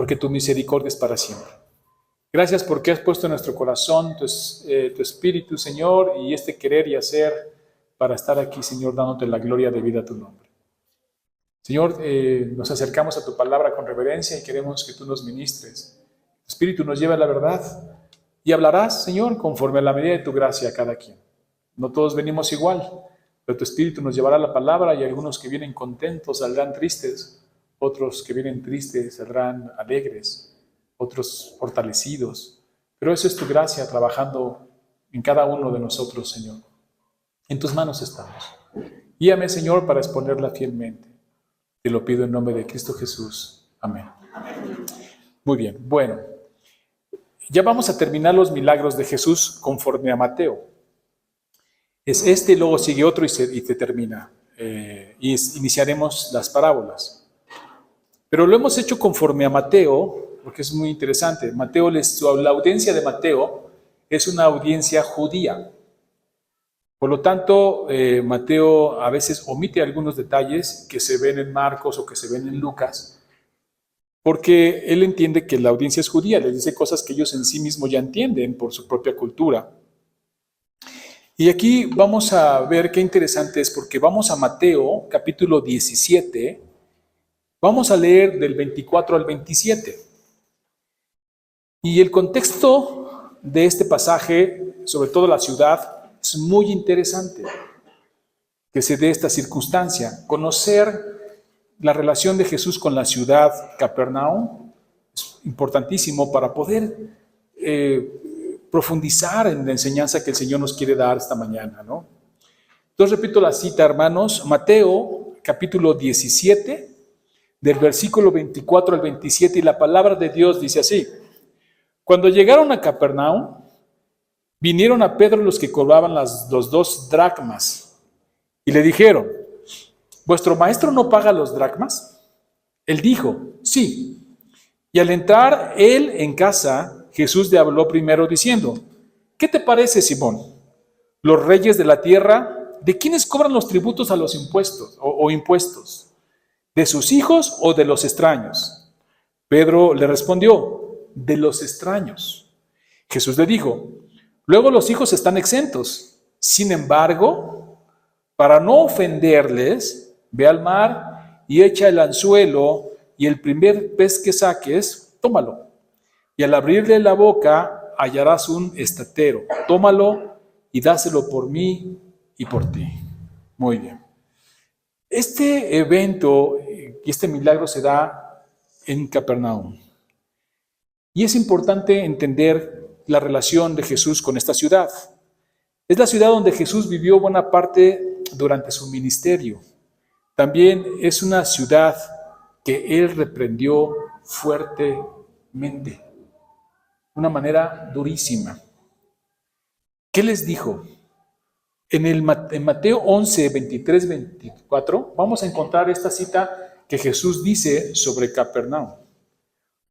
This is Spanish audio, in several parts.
porque tu misericordia es para siempre. Gracias porque has puesto en nuestro corazón tu espíritu, Señor, y este querer y hacer para estar aquí, Señor, dándote la gloria debida a tu nombre. Señor, nos acercamos a tu palabra con reverencia y queremos que tú nos ministres. Tu espíritu nos lleva a la verdad y hablarás, Señor, conforme a la medida de tu gracia a cada quien. No todos venimos igual, pero tu espíritu nos llevará a la palabra y algunos que vienen contentos saldrán tristes, otros que vienen tristes saldrán alegres, otros fortalecidos. Pero eso es tu gracia trabajando en cada uno de nosotros, Señor. En tus manos estamos. Guíame, Señor, para exponerla fielmente. Te lo pido en nombre de Cristo Jesús. Amén. Muy bien, bueno. Ya vamos a terminar los milagros de Jesús conforme a Mateo. Es este y luego sigue otro y se termina. Iniciaremos las parábolas. Pero lo hemos hecho conforme a Mateo, porque es muy interesante. La audiencia de Mateo es una audiencia judía. Por lo tanto, Mateo a veces omite algunos detalles que se ven en Marcos o que se ven en Lucas, porque él entiende que la audiencia es judía, les dice cosas que ellos en sí mismos ya entienden por su propia cultura. Y aquí vamos a ver qué interesante es, porque vamos a Mateo, capítulo 17, vamos a leer del 24 al 27. Y el contexto de este pasaje, sobre todo la ciudad, es muy interesante que se dé esta circunstancia. Conocer la relación de Jesús con la ciudad Capernaum es importantísimo para poder profundizar en la enseñanza que el Señor nos quiere dar esta mañana, ¿no? Entonces repito la cita, hermanos. Mateo, capítulo 17, del versículo 24 al 27, y la palabra de Dios dice así: Cuando llegaron a Capernaum, vinieron a Pedro los que cobraban los 2 dracmas, y le dijeron: ¿vuestro maestro no paga los dracmas? Él dijo: sí. Y al entrar él en casa, Jesús le habló primero diciendo: ¿qué te parece, Simón? Los reyes de la tierra, ¿de quiénes cobran los tributos a los impuestos o impuestos? ¿De sus hijos o de los extraños? Pedro le respondió: de los extraños. Jesús le dijo: luego los hijos están exentos. Sin embargo, para no ofenderles, ve al mar y echa el anzuelo, y el primer pez que saques, tómalo. Y al abrirle la boca, hallarás un estatero. Tómalo y dáselo por mí y por ti. Muy bien. Este evento y este milagro se da en Capernaum. Y es importante entender la relación de Jesús con esta ciudad. Es la ciudad donde Jesús vivió buena parte durante su ministerio. También es una ciudad que él reprendió fuertemente, de una manera durísima. ¿Qué les dijo? En Mateo 11, 23, 24, vamos a encontrar esta cita que Jesús dice sobre Capernaum.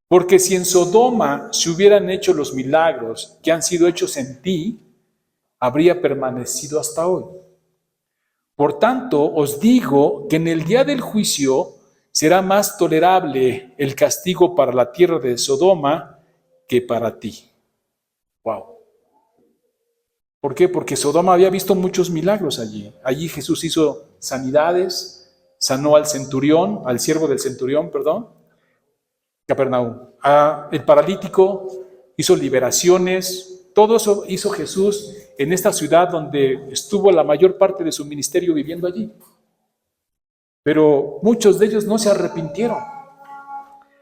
Porque si en Sodoma se hubieran hecho los milagros que han sido hechos en ti, habría permanecido hasta hoy. Por tanto, os digo que en el día del juicio será más tolerable el castigo para la tierra de Sodoma que para ti. Wow. ¿Por qué? Porque Sodoma había visto muchos milagros allí. Allí Jesús hizo sanidades, sanó al centurión, al siervo del centurión, Capernaum. El paralítico, hizo liberaciones. Todo eso hizo Jesús en esta ciudad donde estuvo la mayor parte de su ministerio viviendo allí. Pero muchos de ellos no se arrepintieron.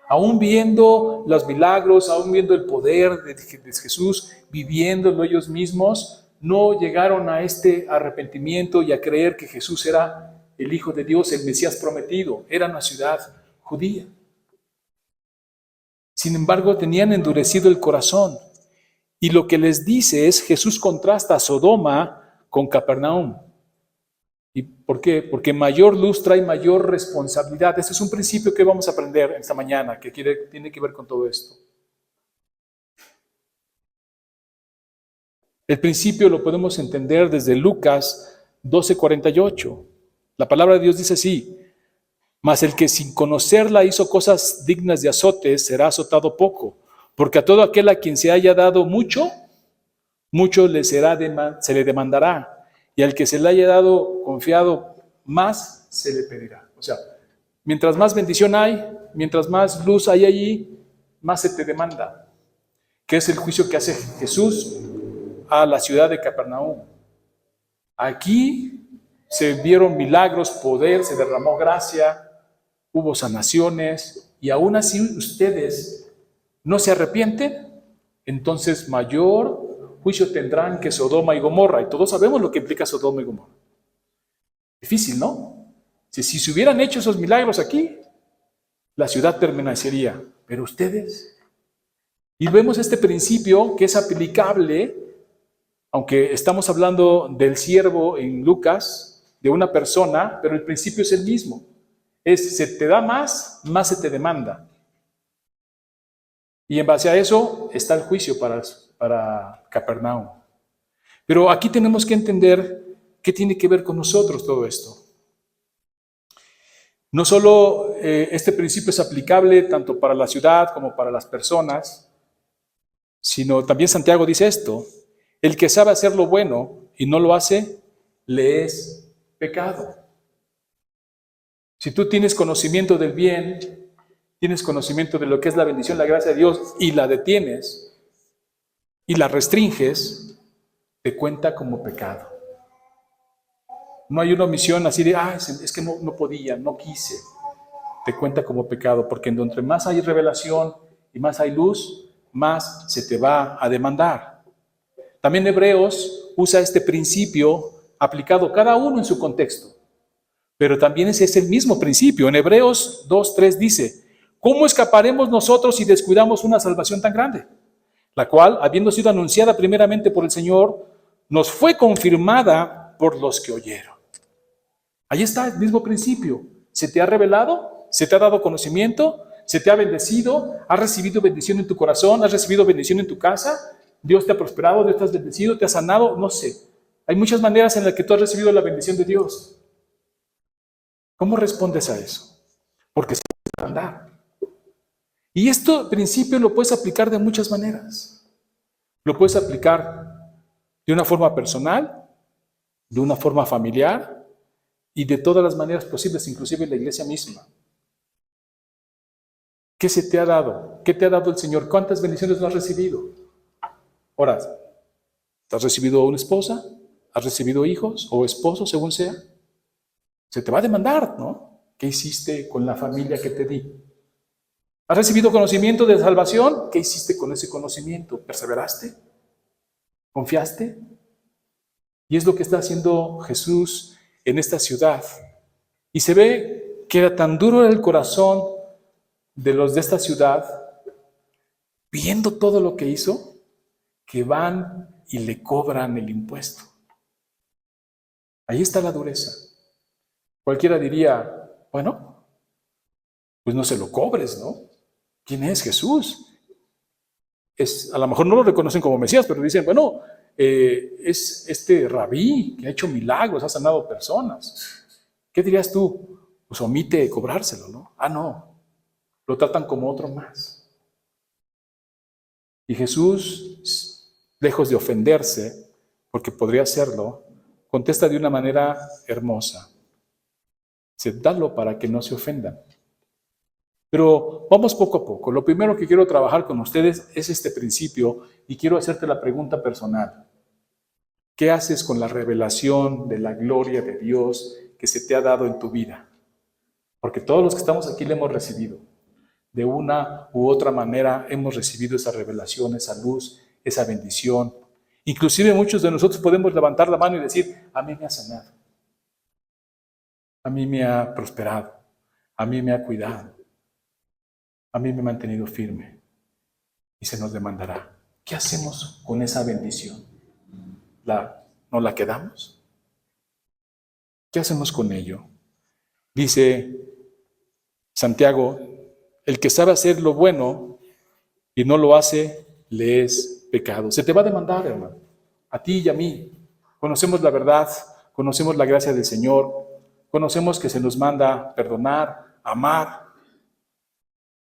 Aún viendo los milagros, aún viendo el poder de Jesús, viviéndolo ellos mismos, no llegaron a este arrepentimiento y a creer que Jesús era el Hijo de Dios, el Mesías prometido. Era una ciudad judía. Sin embargo, tenían endurecido el corazón. Y lo que les dice es, Jesús contrasta a Sodoma con Capernaum. ¿Y por qué? Porque mayor luz trae mayor responsabilidad. Ese es un principio que vamos a aprender esta mañana, que tiene que ver con todo esto. El principio lo podemos entender desde Lucas 12:48. La palabra de Dios dice así: Mas el que sin conocerla hizo cosas dignas de azotes será azotado poco, porque a todo aquel a quien se haya dado mucho, mucho se le demandará, y al que se le haya dado confiado, más se le pedirá. O sea, mientras más bendición hay, mientras más luz hay allí, más se te demanda. Que es el juicio que hace Jesús a la ciudad de Capernaum. Aquí se vieron milagros, poder, se derramó gracia, hubo sanaciones, y aún así ustedes no se arrepienten, entonces mayor juicio tendrán que Sodoma y Gomorra. Y todos sabemos lo que implica Sodoma y Gomorra. Difícil, ¿no? Si se hubieran hecho esos milagros aquí, la ciudad permanecería. Pero ustedes... Y vemos este principio que es aplicable, aunque estamos hablando del siervo en Lucas, de una persona, pero el principio es el mismo. Se te da más, más se te demanda. Y en base a eso está el juicio para Capernaum. Pero aquí tenemos que entender qué tiene que ver con nosotros todo esto. No solo este principio es aplicable tanto para la ciudad como para las personas, sino también Santiago dice esto: el que sabe hacer lo bueno y no lo hace, le es pecado. Si tú tienes conocimiento del bien, tienes conocimiento de lo que es la bendición, la gracia de Dios, y la detienes y la restringes, te cuenta como pecado. No hay una omisión así de, es que no podía, no quise. Te cuenta como pecado, porque entre más hay revelación y más hay luz, más se te va a demandar. También Hebreos usa este principio aplicado cada uno en su contexto, pero también ese es el mismo principio. En Hebreos 2:3 dice: ¿cómo escaparemos nosotros si descuidamos una salvación tan grande? La cual, habiendo sido anunciada primeramente por el Señor, nos fue confirmada por los que oyeron. Ahí está el mismo principio. ¿Se te ha revelado? ¿Se te ha dado conocimiento? ¿Se te ha bendecido? ¿Has recibido bendición en tu corazón? ¿Has recibido bendición en tu casa? ¿Dios te ha prosperado? ¿Dios te ha bendecido? ¿Te ha sanado? No sé. Hay muchas maneras en las que tú has recibido la bendición de Dios. ¿Cómo respondes a eso? Porque se puede andar. Y este principio lo puedes aplicar de muchas maneras. Lo puedes aplicar de una forma personal, de una forma familiar y de todas las maneras posibles, inclusive en la iglesia misma. ¿Qué se te ha dado? ¿Qué te ha dado el Señor? ¿Cuántas bendiciones no has recibido? Ahora, ¿has recibido una esposa? ¿Has recibido hijos o esposo, según sea? Se te va a demandar, ¿no? ¿Qué hiciste con la familia que te di? ¿Has recibido conocimiento de salvación? ¿Qué hiciste con ese conocimiento? ¿Perseveraste? ¿Confiaste? Y es lo que está haciendo Jesús en esta ciudad. Y se ve que era tan duro el corazón de los de esta ciudad, viendo todo lo que hizo, que van y le cobran el impuesto. Ahí está la dureza. Cualquiera diría, bueno, pues no se lo cobres, ¿no? ¿Quién es Jesús? A lo mejor no lo reconocen como Mesías, pero dicen, bueno, es este rabí que ha hecho milagros, ha sanado personas. ¿Qué dirías tú? Pues omite cobrárselo, ¿no? No, lo tratan como otro más. Y Jesús, lejos de ofenderse, porque podría hacerlo, contesta de una manera hermosa. Dice, dalo para que no se ofendan. Pero vamos poco a poco. Lo primero que quiero trabajar con ustedes es este principio y quiero hacerte la pregunta personal. ¿Qué haces con la revelación de la gloria de Dios que se te ha dado en tu vida? Porque todos los que estamos aquí le hemos recibido. De una u otra manera hemos recibido esa revelación, esa luz, esa bendición. Inclusive muchos de nosotros podemos levantar la mano y decir, a mí me ha sanado. A mí me ha prosperado. A mí me ha cuidado. A mí me ha mantenido firme. Y se nos demandará. ¿Qué hacemos con esa bendición? ¿Nos la quedamos? ¿Qué hacemos con ello? Dice Santiago, el que sabe hacer lo bueno y no lo hace, le es pecado. Se te va a demandar, hermano. A ti y a mí. Conocemos la verdad, conocemos la gracia del Señor, conocemos que se nos manda perdonar, amar.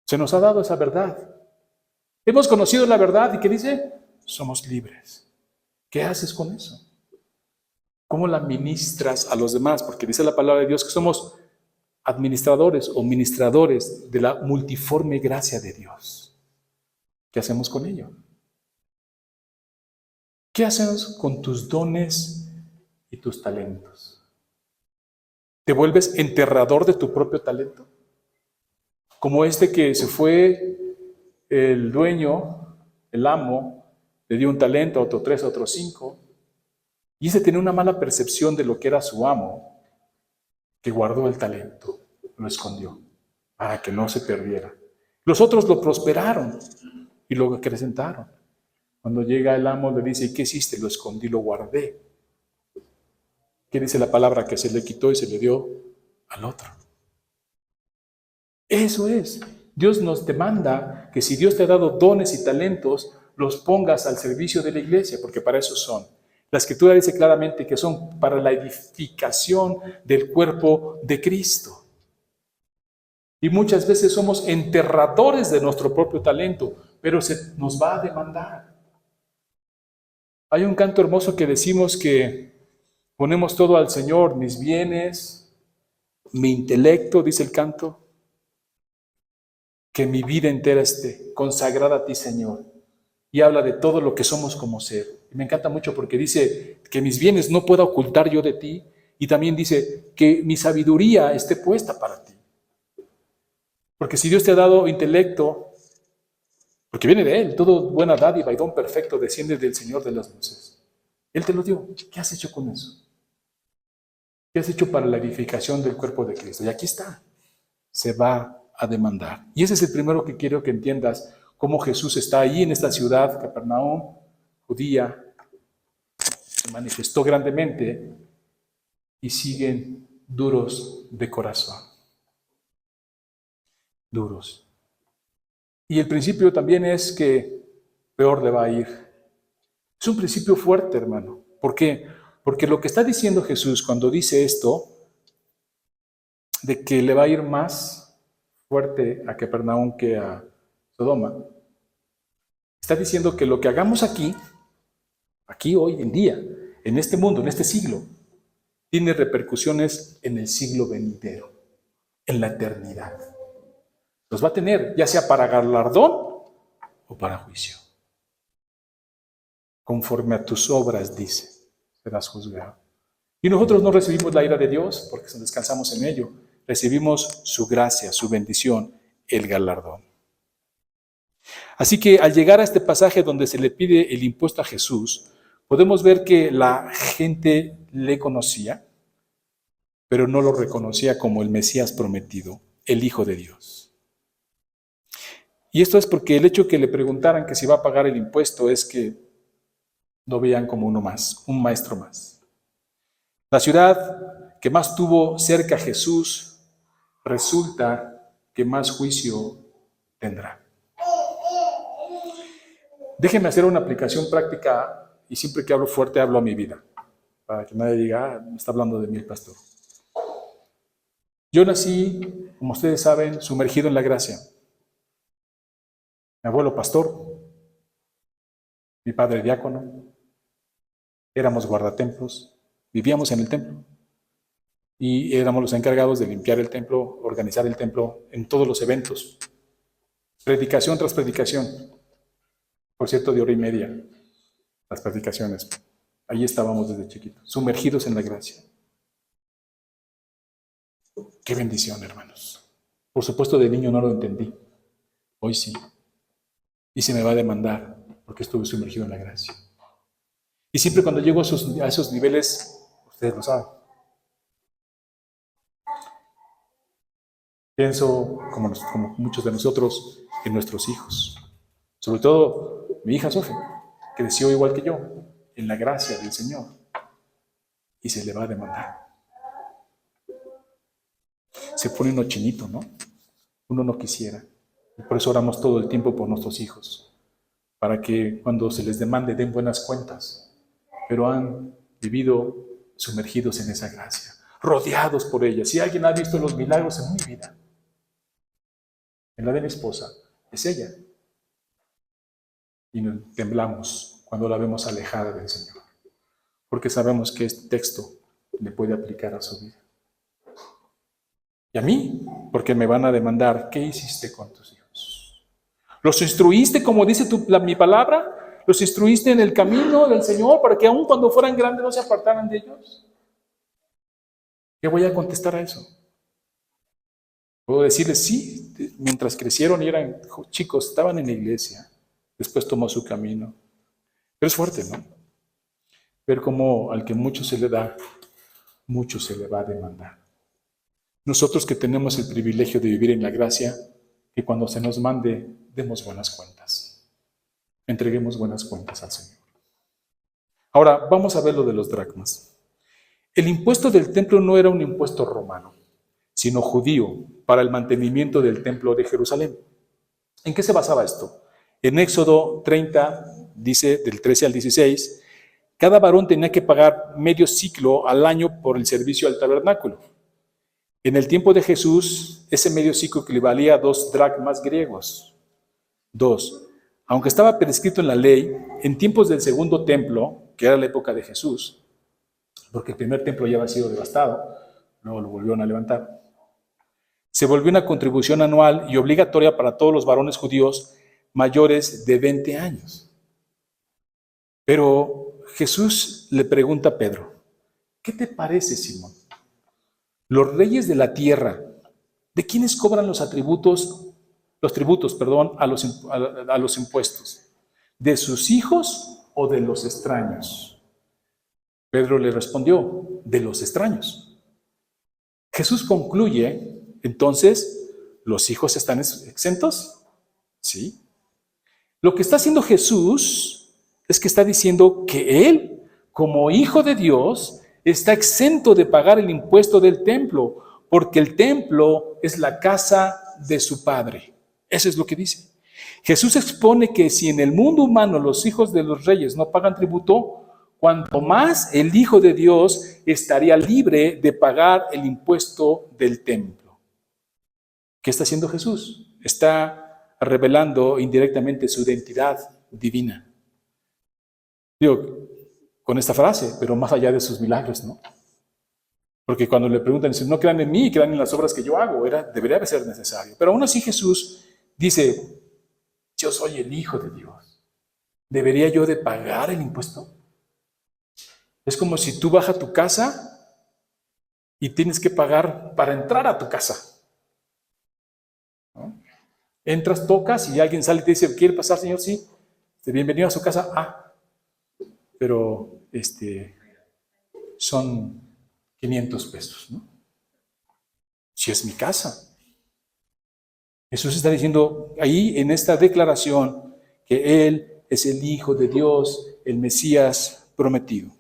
Se nos ha dado esa verdad. Hemos conocido la verdad y ¿qué dice? Somos libres. ¿Qué haces con eso? ¿Cómo la ministras a los demás? Porque dice la palabra de Dios que somos administradores o ministradores de la multiforme gracia de Dios. ¿Qué hacemos con ello? ¿Qué hacemos con tus dones y tus talentos? ¿Te vuelves enterrador de tu propio talento? Como este que se fue el dueño, el amo, le dio un talento, a otro 3, a otro 5, y ese tenía una mala percepción de lo que era su amo, que guardó el talento, lo escondió, para que no se perdiera. Los otros lo prosperaron y lo acrecentaron. Cuando llega el amo le dice, ¿y qué hiciste? Lo escondí, lo guardé. ¿Qué dice la palabra? Que se le quitó y se le dio al otro. Eso es. Dios nos demanda que si Dios te ha dado dones y talentos, los pongas al servicio de la iglesia, porque para eso son. La Escritura dice claramente que son para la edificación del cuerpo de Cristo. Y muchas veces somos enterradores de nuestro propio talento, pero se nos va a demandar. Hay un canto hermoso que decimos que ponemos todo al Señor, mis bienes, mi intelecto, dice el canto, que mi vida entera esté consagrada a ti, Señor. Y habla de todo lo que somos como ser. Y me encanta mucho porque dice que mis bienes no pueda ocultar yo de ti. Y también dice que mi sabiduría esté puesta para ti. Porque si Dios te ha dado intelecto, porque viene de Él, todo buena dádiva y don perfecto desciende del Señor de las luces. Él te lo dio. ¿Qué has hecho con eso? ¿Qué has hecho para la edificación del cuerpo de Cristo? Y aquí está. Se va a demandar. Y ese es el primero que quiero que entiendas, cómo Jesús está ahí en esta ciudad, Capernaum, judía, se manifestó grandemente y siguen duros de corazón. Duros. Y el principio también es que peor le va a ir. Es un principio fuerte, hermano. ¿Por qué? Porque lo que está diciendo Jesús cuando dice esto, de que le va a ir más fuerte a Capernaum que a Sodoma, está diciendo que lo que hagamos aquí hoy en día, en este mundo, en este siglo, tiene repercusiones en el siglo venidero, en la eternidad. Los va a tener, ya sea para galardón o para juicio. Conforme a tus obras, dice, serás juzgado. Y nosotros no recibimos la ira de Dios porque descansamos en ello. Recibimos su gracia, su bendición, el galardón. Así que al llegar a este pasaje donde se le pide el impuesto a Jesús, podemos ver que la gente le conocía, pero no lo reconocía como el Mesías prometido, el Hijo de Dios. Y esto es porque el hecho que le preguntaran que si va a pagar el impuesto es que lo veían como uno más, un maestro más. La ciudad que más tuvo cerca a Jesús resulta que más juicio tendrá. Déjenme hacer una aplicación práctica y siempre que hablo fuerte hablo a mi vida, para que nadie diga, me está hablando de mí el pastor. Yo nací, como ustedes saben, sumergido en la gracia. Mi abuelo pastor, mi padre diácono, éramos guardatemplos, vivíamos en el templo y éramos los encargados de limpiar el templo, organizar el templo en todos los eventos, predicación tras predicación. Por cierto, de 1:30 las predicaciones. Ahí estábamos desde chiquitos, sumergidos en la gracia. Qué bendición, hermanos. Por supuesto, de niño no lo entendí. Hoy sí. Y se me va a demandar porque estuve sumergido en la gracia. Y siempre cuando llego a esos niveles, ustedes lo saben, pienso, como muchos de nosotros, en nuestros hijos. Sobre todo mi hija Sofía, que creció igual que yo, en la gracia del Señor. Y se le va a demandar. Se pone uno chinito, ¿no? Uno no quisiera. Y por eso oramos todo el tiempo por nuestros hijos, para que cuando se les demande den buenas cuentas, pero han vivido sumergidos en esa gracia, rodeados por ella. Si alguien ha visto los milagros en mi vida, en la de mi esposa, es ella. Y temblamos cuando la vemos alejada del Señor, porque sabemos que este texto le puede aplicar a su vida. Y a mí, porque me van a demandar, ¿qué hiciste con tus hijos? ¿Los instruiste, como dice mi palabra? ¿Los instruiste en el camino del Señor para que aun cuando fueran grandes no se apartaran de ellos? ¿Qué voy a contestar a eso? Puedo decirles, sí, mientras crecieron y eran chicos, estaban en la iglesia, después tomó su camino. Pero es fuerte, ¿no? Ver cómo al que mucho se le da, mucho se le va a demandar. Nosotros que tenemos el privilegio de vivir en la gracia, que cuando se nos mande, demos buenas cuentas. Entreguemos buenas cuentas al Señor. Ahora, vamos a ver lo de los dracmas. El impuesto del templo no era un impuesto romano, sino judío, para el mantenimiento del templo de Jerusalén. ¿En qué se basaba esto? En Éxodo 30, dice del 13 al 16, cada varón tenía que pagar medio ciclo al año por el servicio al tabernáculo. En el tiempo de Jesús, ese medio ciclo equivalía a 2 dracmas griegos. 2. Aunque estaba prescrito en la ley, en tiempos del segundo templo, que era la época de Jesús, porque el primer templo ya había sido devastado, luego lo volvieron a levantar, se volvió una contribución anual y obligatoria para todos los varones judíos mayores de 20 años. Pero Jesús le pregunta a Pedro, ¿qué te parece, Simón? Los reyes de la tierra, ¿de quiénes cobran los tributos, a los impuestos? ¿De sus hijos o de los extraños? Pedro le respondió, de los extraños. Jesús concluye, entonces, ¿los hijos están exentos? Sí. Lo que está haciendo Jesús es que está diciendo que Él, como Hijo de Dios, está exento de pagar el impuesto del templo, porque el templo es la casa de su Padre. Eso es lo que dice. Jesús expone que si en el mundo humano los hijos de los reyes no pagan tributo, cuanto más el Hijo de Dios estaría libre de pagar el impuesto del templo. ¿Qué está haciendo Jesús? Está revelando indirectamente su identidad divina. Digo, con esta frase, pero más allá de sus milagros, ¿no? Porque cuando le preguntan, si no crean en mí, crean en las obras que yo hago, debería de ser necesario. Pero aún así Jesús dice, yo soy el Hijo de Dios. ¿Debería yo de pagar el impuesto? Es como si tú vas a tu casa y tienes que pagar para entrar a tu casa, ¿no? Entras, tocas y alguien sale y te dice, ¿quiere pasar, señor? Sí. Bienvenido a su casa. Ah, pero son 500 pesos, ¿no? Si es mi casa. Jesús está diciendo ahí en esta declaración que Él es el Hijo de Dios, el Mesías prometido.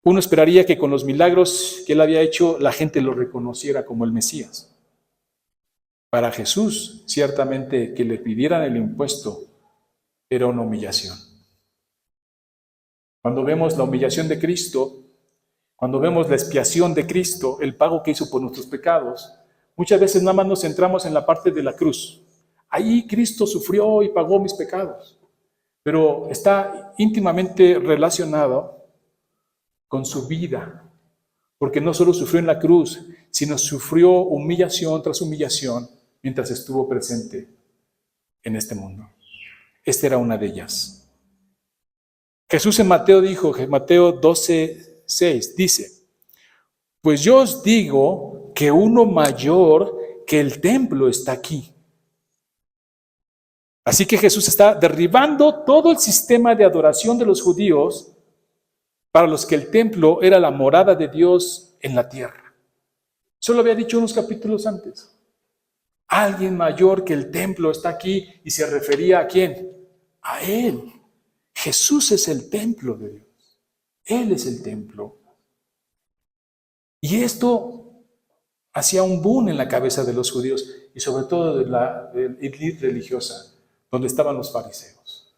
Uno esperaría que con los milagros que Él había hecho, la gente lo reconociera como el Mesías. Para Jesús, ciertamente que le pidieran el impuesto era una humillación. Cuando vemos la humillación de Cristo, cuando vemos la expiación de Cristo, el pago que hizo por nuestros pecados, muchas veces nada más nos centramos en la parte de la cruz. Ahí Cristo sufrió y pagó mis pecados, pero está íntimamente relacionado con su vida, porque no solo sufrió en la cruz, sino sufrió humillación tras humillación mientras estuvo presente en este mundo. Esta era una de ellas. Jesús en Mateo dijo, Mateo 12:6, dice, pues yo os digo que uno mayor que el templo está aquí. Así que Jesús está derribando todo el sistema de adoración de los judíos para los que el templo era la morada de Dios en la tierra. Eso lo había dicho unos capítulos antes. Alguien mayor que el templo está aquí y se refería ¿a quién? A Él. Jesús es el templo de Dios. Él es el templo. Y esto hacía un boom en la cabeza de los judíos y sobre todo de la élite religiosa, donde estaban los fariseos.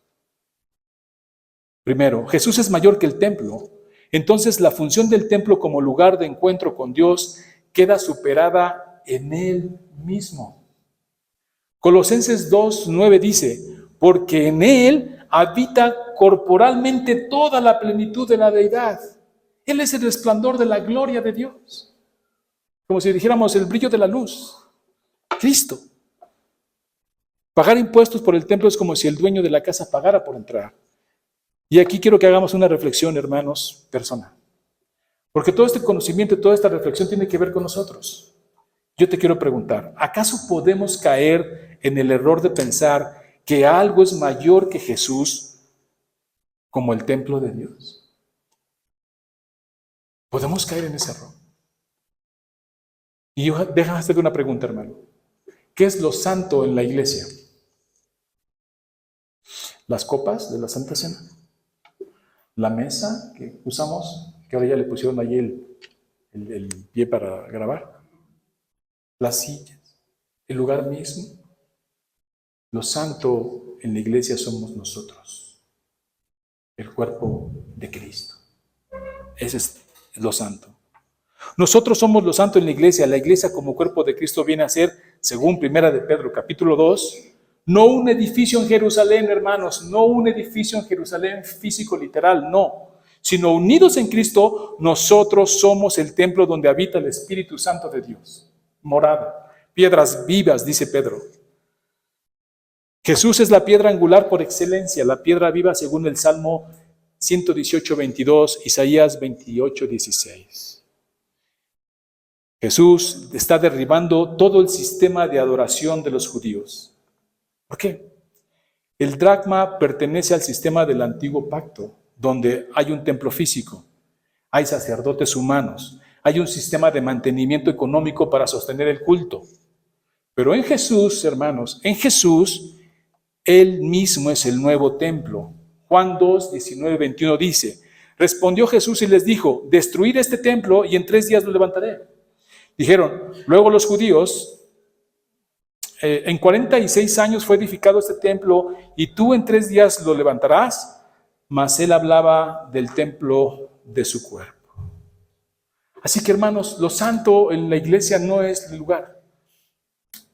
Primero, Jesús es mayor que el templo. Entonces la función del templo como lugar de encuentro con Dios queda superada en Él mismo. Colosenses 2:9 dice, porque en Él habita corporalmente toda la plenitud de la deidad. Él es el resplandor de la gloria de Dios. Como si dijéramos el brillo de la luz. Cristo. Pagar impuestos por el templo es como si el dueño de la casa pagara por entrar. Y aquí quiero que hagamos una reflexión, hermanos, personal. Porque todo este conocimiento y toda esta reflexión tiene que ver con nosotros. Yo te quiero preguntar, ¿acaso podemos caer en el error de pensar que algo es mayor que Jesús como el templo de Dios? ¿Podemos caer en ese error? Y déjame hacerte una pregunta, hermano. ¿Qué es lo santo en la iglesia? ¿Las copas de la Santa Cena? ¿La mesa que usamos, que ahora ya le pusieron allí el pie para grabar? ¿Las sillas? ¿El lugar mismo? Lo santo en la iglesia somos nosotros, el cuerpo de Cristo. Ese es lo santo. Nosotros somos lo santo en la iglesia como cuerpo de Cristo viene a ser, según Primera de Pedro, capítulo 2, no un edificio en Jerusalén, hermanos, no un edificio en Jerusalén físico, literal, no, sino unidos en Cristo, nosotros somos el templo donde habita el Espíritu Santo de Dios. Morada, piedras vivas, dice Pedro. Jesús es la piedra angular por excelencia, la piedra viva según el Salmo 118:22, Isaías 28:16. Jesús está derribando todo el sistema de adoración de los judíos. ¿Por qué? El dracma pertenece al sistema del antiguo pacto, donde hay un templo físico, hay sacerdotes humanos, hay un sistema de mantenimiento económico para sostener el culto. Pero en Jesús, hermanos, en Jesús, Él mismo es el nuevo templo. Juan 2:19-21 dice, respondió Jesús y les dijo, destruid este templo y en 3 días lo levantaré. Dijeron, luego los judíos, en 46 años fue edificado este templo y tú en 3 días lo levantarás, mas él hablaba del templo de su cuerpo. Así que hermanos, lo santo en la iglesia no es el lugar.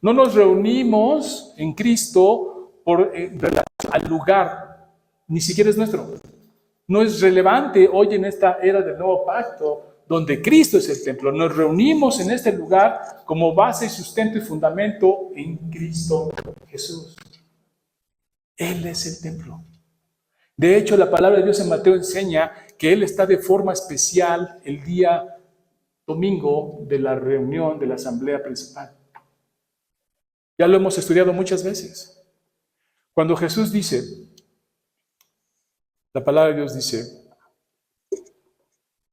No nos reunimos en Cristo por relación al lugar, ni siquiera es nuestro. No es relevante hoy en esta era del nuevo pacto, donde Cristo es el templo. Nos reunimos en este lugar como base, sustento y fundamento en Cristo Jesús. Él es el templo. De hecho, la palabra de Dios en Mateo enseña que Él está de forma especial el día domingo de la reunión de la asamblea principal. Ya lo hemos estudiado muchas veces. Cuando Jesús dice, la palabra de Dios dice,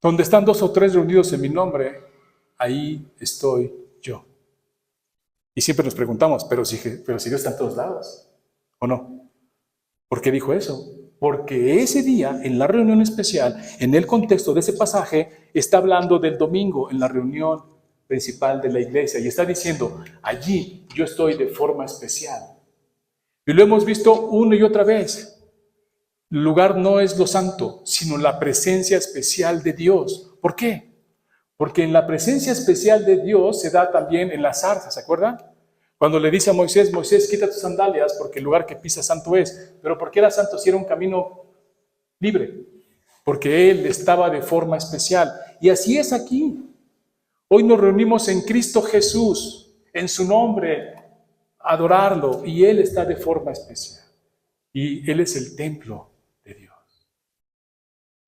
donde están 2 o 3 reunidos en mi nombre, ahí estoy yo. Y siempre nos preguntamos, pero si Dios está en todos lados, ¿o no? ¿Por qué dijo eso? Porque ese día, en la reunión especial, en el contexto de ese pasaje, está hablando del domingo, en la reunión principal de la iglesia, y está diciendo, allí yo estoy de forma especial. Y lo hemos visto una y otra vez. El lugar no es lo santo, sino la presencia especial de Dios. ¿Por qué? Porque en la presencia especial de Dios se da también en la zarza, ¿se acuerdan? Cuando le dice a Moisés, Moisés, quita tus sandalias porque el lugar que pisas santo es. ¿Pero por qué era santo si era un camino libre? Porque Él estaba de forma especial. Y así es aquí. Hoy nos reunimos en Cristo Jesús, en su nombre, a adorarlo, y Él está de forma especial. Y Él es el templo de Dios.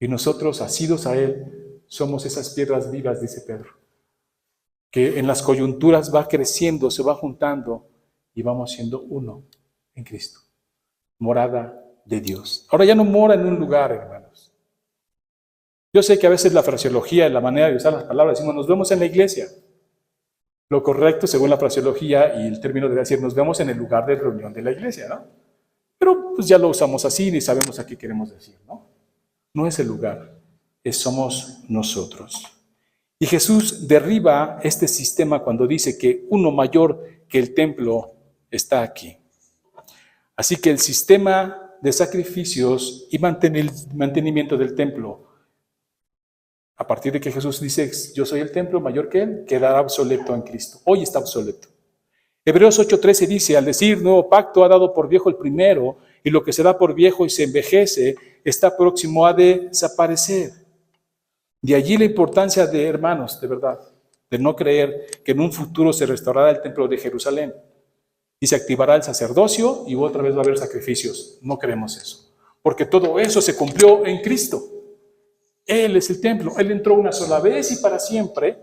Y nosotros, asidos a Él, somos esas piedras vivas, dice Pedro, que en las coyunturas va creciendo, se va juntando y vamos siendo uno en Cristo. Morada de Dios. Ahora ya no mora en un lugar, hermanos. Yo sé que a veces la fraseología y la manera de usar las palabras, decimos, nos vemos en la iglesia. Lo correcto, según la fraseología y el término debe decir, nos vemos en el lugar de reunión de la iglesia, ¿no? Pero pues ya lo usamos así y sabemos a qué queremos decir, ¿no? No es el lugar, somos nosotros. Y Jesús derriba este sistema cuando dice que uno mayor que el templo está aquí. Así que el sistema de sacrificios y mantenimiento del templo A partir de que Jesús dice, yo soy el templo mayor que él, quedará obsoleto en Cristo. Hoy está obsoleto. Hebreos 8:13 dice, al decir nuevo pacto ha dado por viejo el primero, y lo que se da por viejo y se envejece está próximo a desaparecer. De allí la importancia de, hermanos, de verdad, de no creer que en un futuro se restaurará el templo de Jerusalén y se activará el sacerdocio y otra vez va a haber sacrificios. No creemos eso, porque todo eso se cumplió en Cristo. Él es el templo. Él entró una sola vez y para siempre,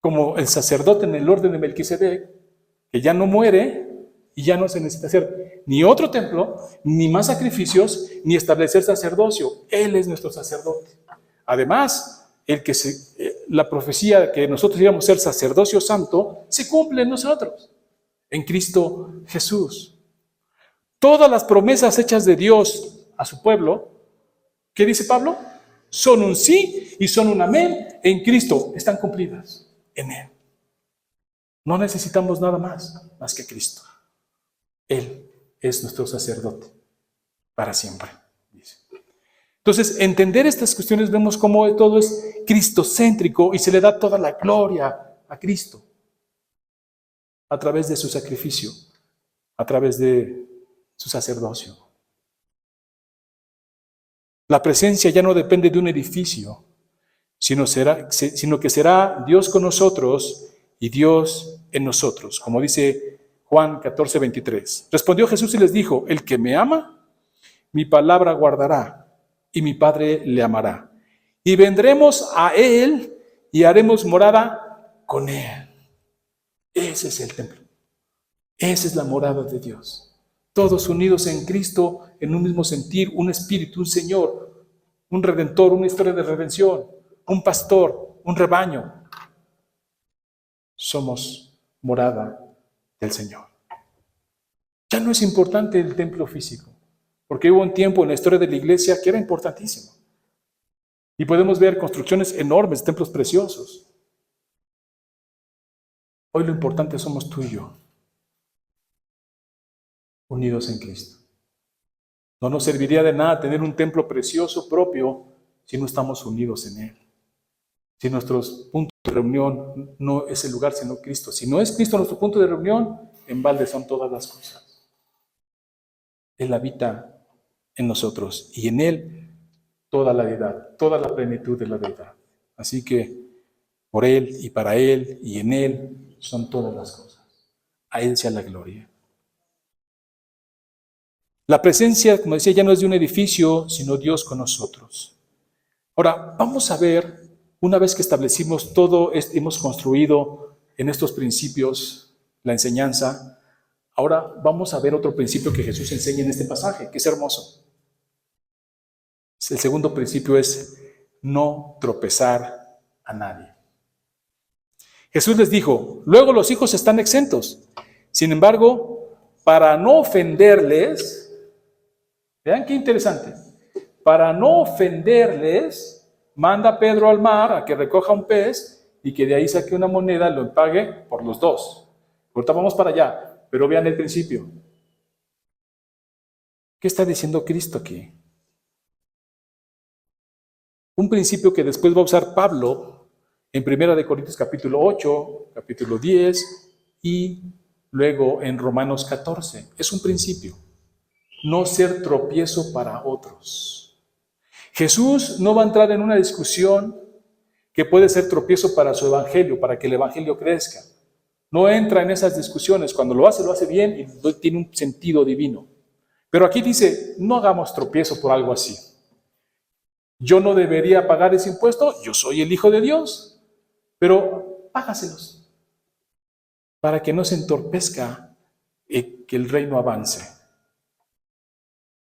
como el sacerdote en el orden de Melquisedec, que ya no muere y ya no se necesita hacer ni otro templo, ni más sacrificios, ni establecer sacerdocio. Él es nuestro sacerdote. Además, la profecía de que nosotros íbamos a ser sacerdocio santo se cumple en nosotros, en Cristo Jesús. Todas las promesas hechas de Dios a su pueblo, ¿qué dice Pablo? Son un sí y son un amén en Cristo. Están cumplidas en Él. No necesitamos nada más que Cristo. Él es nuestro sacerdote para siempre, dice. Entonces, entender estas cuestiones, vemos cómo todo es cristocéntrico y se le da toda la gloria a Cristo a través de su sacrificio, a través de su sacerdocio. La presencia ya no depende de un edificio, sino que será Dios con nosotros y Dios en nosotros, como dice Juan 14:23. Respondió Jesús y les dijo, el que me ama, mi palabra guardará, y mi Padre le amará. Y vendremos a Él y haremos morada con Él. Ese es el templo. Esa es la morada de Dios. Todos unidos en Cristo, en un mismo sentir, un espíritu, un Señor, un Redentor, una historia de redención, un pastor, un rebaño. Somos morada del Señor. Ya no es importante el templo físico, porque hubo un tiempo en la historia de la iglesia que era importantísimo. Y podemos ver construcciones enormes, templos preciosos. Hoy lo importante somos tú y yo, unidos en Cristo. No nos serviría de nada tener un templo precioso propio si no estamos unidos en Él. Si nuestros puntos de reunión no es el lugar sino Cristo. Si no es Cristo nuestro punto de reunión, en balde son todas las cosas. Él habita en nosotros y en Él toda la deidad, toda la plenitud de la deidad. Así que por Él y para Él y en Él son todas las cosas. A Él sea la gloria. La presencia, como decía, ya no es de un edificio, sino Dios con nosotros. Ahora, vamos a ver, una vez que establecimos todo, hemos construido en estos principios la enseñanza, ahora vamos a ver otro principio que Jesús enseña en este pasaje, que es hermoso. El segundo principio es no tropezar a nadie. Jesús les dijo, luego los hijos están exentos. Sin embargo, para no ofenderles, vean qué interesante, para no ofenderles, manda a Pedro al mar a que recoja un pez y que de ahí saque una moneda, lo pague por los dos. Ahorita vamos para allá, pero vean el principio. ¿Qué está diciendo Cristo aquí? Un principio que después va a usar Pablo en 1 Corintios capítulo 8, capítulo 10 y luego en Romanos 14. Es un principio. No ser tropiezo para otros. Jesús no va a entrar en una discusión que puede ser tropiezo para su evangelio, para que el evangelio crezca. No entra en esas discusiones. Cuando lo hace bien y tiene un sentido divino. Pero aquí dice, no hagamos tropiezo por algo así. Yo no debería pagar ese impuesto, yo soy el Hijo de Dios, pero págaselos para que no se entorpezca y que el reino avance.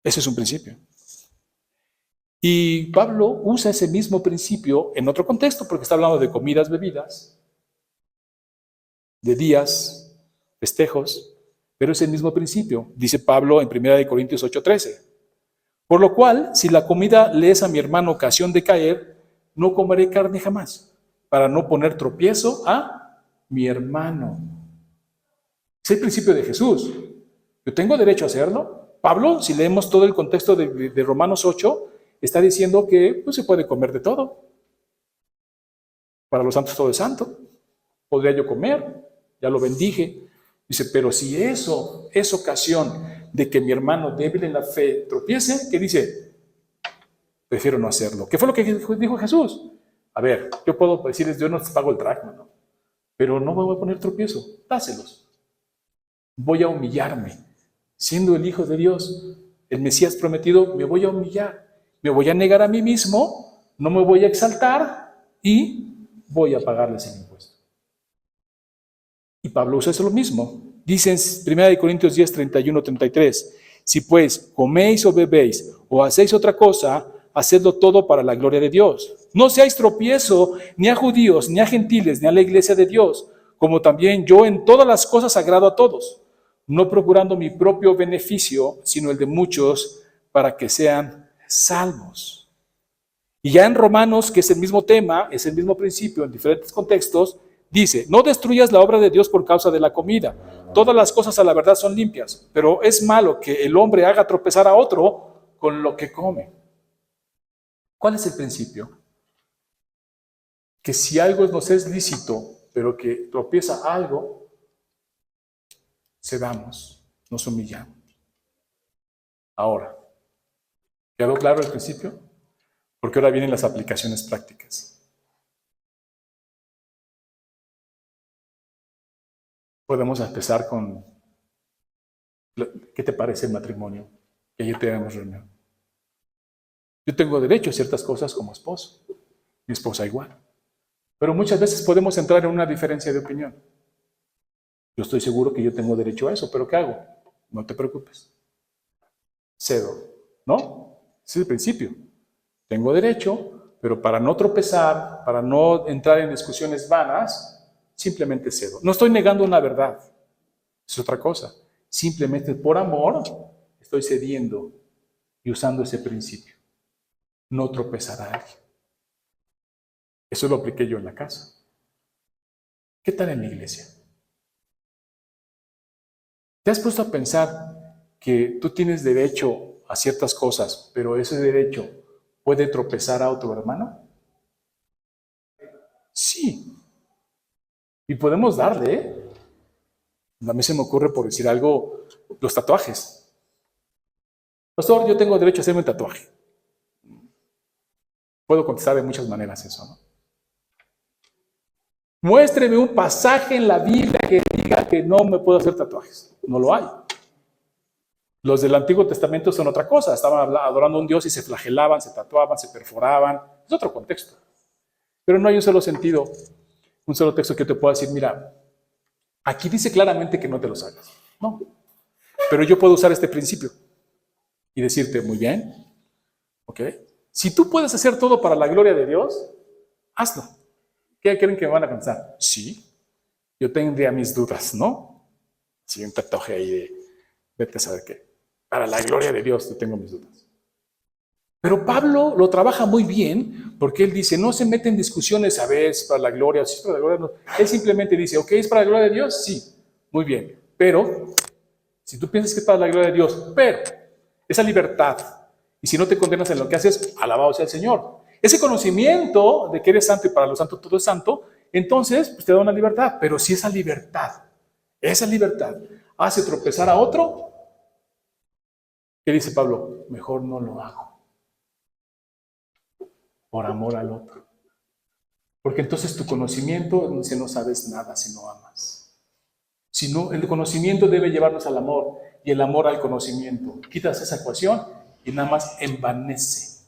Ese es un principio. Y Pablo usa ese mismo principio en otro contexto, porque está hablando de comidas, bebidas, de días, festejos, pero es el mismo principio, dice Pablo en 1 Corintios 8:13. Por lo cual, si la comida le es a mi hermano ocasión de caer, no comeré carne jamás, para no poner tropiezo a mi hermano. Es el principio de Jesús. Yo tengo derecho a hacerlo. Pablo, si leemos todo el contexto de Romanos 8, está diciendo que pues, se puede comer de todo. Para los santos todo es santo. Podría yo comer, ya lo bendije. Dice, pero si eso es ocasión de que mi hermano débil en la fe tropiece, ¿qué dice? Prefiero no hacerlo. ¿Qué fue lo que dijo Jesús? A ver, yo puedo decirles, yo no te pago el dracma, ¿no? Pero no me voy a poner tropiezo, dáselos. Voy a humillarme. Siendo el Hijo de Dios, el Mesías prometido, me voy a humillar. Me voy a negar a mí mismo, no me voy a exaltar y voy a pagarles el impuesto. Y Pablo usa eso lo mismo. Dice en 1 Corintios 10, 31, 33, si pues coméis o bebéis o hacéis otra cosa, hacedlo todo para la gloria de Dios. No seáis tropiezo ni a judíos, ni a gentiles, ni a la iglesia de Dios, como también yo en todas las cosas agrado a todos, no procurando mi propio beneficio, sino el de muchos, para que sean salvos. Y ya en Romanos, que es el mismo tema, es el mismo principio en diferentes contextos, dice, no destruyas la obra de Dios por causa de la comida. Todas las cosas a la verdad son limpias, pero es malo que el hombre haga tropezar a otro con lo que come. ¿Cuál es el principio? Que si algo nos es lícito, pero que tropieza algo, cedamos, nos humillamos. Ahora, ¿quedó claro el principio? Porque ahora vienen las aplicaciones prácticas. Podemos empezar con, ¿qué te parece el matrimonio? Que ayer tenemos reunión. Yo tengo derecho a ciertas cosas como esposo, mi esposa igual. Pero muchas veces podemos entrar en una diferencia de opinión. Yo estoy seguro que yo tengo derecho a eso, pero ¿qué hago? No te preocupes. Cedo, ¿no? Ese es el principio. Tengo derecho, pero para no tropezar, para no entrar en discusiones vanas, simplemente cedo. No estoy negando una verdad, es otra cosa. Simplemente por amor estoy cediendo y usando ese principio. No tropezar a alguien. Eso lo apliqué yo en la casa. ¿Qué tal en la iglesia? ¿Te has puesto a pensar que tú tienes derecho a ciertas cosas, pero ese derecho puede tropezar a otro hermano? Sí. Y podemos darle, ¿eh? A mí se me ocurre, por decir algo, los tatuajes. Pastor, yo tengo derecho a hacerme un tatuaje. Puedo contestar de muchas maneras eso, ¿no? Muéstreme un pasaje en la Biblia que diga que no me puedo hacer tatuajes. No lo hay. Los del Antiguo Testamento son otra cosa. Estaban adorando a un Dios y se flagelaban, se tatuaban, se perforaban. Es otro contexto. Pero no hay un solo sentido, un solo texto que te pueda decir, mira, aquí dice claramente que no te los hagas. No. Pero yo puedo usar este principio y decirte, muy bien, ¿ok? Si tú puedes hacer todo para la gloria de Dios, hazlo. ¿Qué creen que me van a pensar? Sí, yo tendría mis dudas, ¿no? Si un tatuaje ahí de, vete a saber qué. Para la gloria de Dios, yo tengo mis dudas. Pero Pablo lo trabaja muy bien porque él dice, no se mete en discusiones, a ver, es para la gloria, si es para la gloria, no. Él simplemente dice, ok, ¿es para la gloria de Dios? Sí, muy bien. Pero, si tú piensas que es para la gloria de Dios, pero esa libertad, y si no te condenas en lo que haces, alabado sea el Señor. Ese conocimiento de que eres santo y para los santos todo es santo, entonces pues, te da una libertad. Pero si esa libertad hace tropezar a otro, ¿qué dice Pablo? Mejor no lo hago. Por amor al otro. Porque entonces tu conocimiento, si no sabes nada, si no amas. Si no, el conocimiento debe llevarnos al amor y el amor al conocimiento. Quitas esa ecuación y nada más envanece.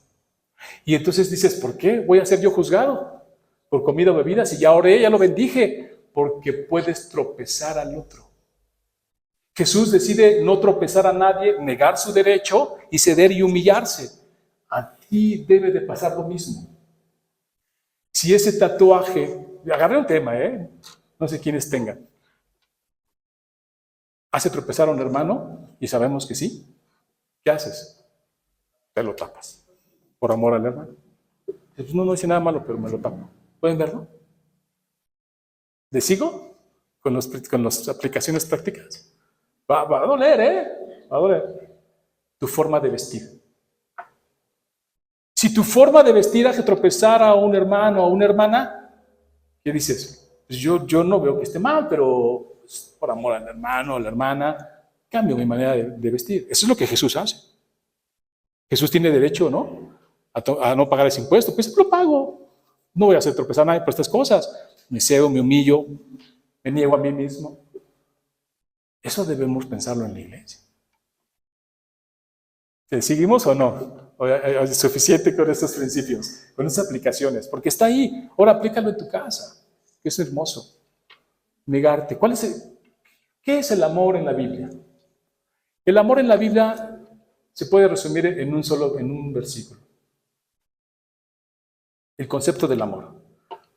Y entonces dices, ¿por qué voy a ser yo juzgado? Por comida o bebida, si ya oré, ya lo bendije. Porque puedes tropezar al otro. Jesús decide no tropezar a nadie, negar su derecho y ceder y humillarse. A ti debe de pasar lo mismo. Si ese tatuaje, agarré un tema, no sé quiénes tengan, hace tropezar a un hermano, y sabemos que sí, ¿qué haces? Te lo tapas, por amor al hermano. Pues no dice nada malo, pero me lo tapo. ¿Pueden verlo? ¿Le sigo? Con las aplicaciones prácticas. Va a doler, Va a doler. Tu forma de vestir. Si tu forma de vestir hace tropezar a un hermano o a una hermana, ¿qué dices? Pues yo no veo que esté mal, pero pues, por amor al hermano o a la hermana, cambio mi manera de vestir. Eso es lo que Jesús hace. Jesús tiene derecho, ¿no? A no pagar ese impuesto. Pues lo pago. No voy a hacer tropezar a nadie por estas cosas. Me cedo, me humillo, me niego a mí mismo. Eso debemos pensarlo en la iglesia. ¿Seguimos o no? ¿O es suficiente con estos principios, con estas aplicaciones? Porque está ahí. Ahora aplícalo en tu casa, que es hermoso. Negarte. ¿Qué es el amor en la Biblia? El amor en la Biblia se puede resumir en un versículo. El concepto del amor.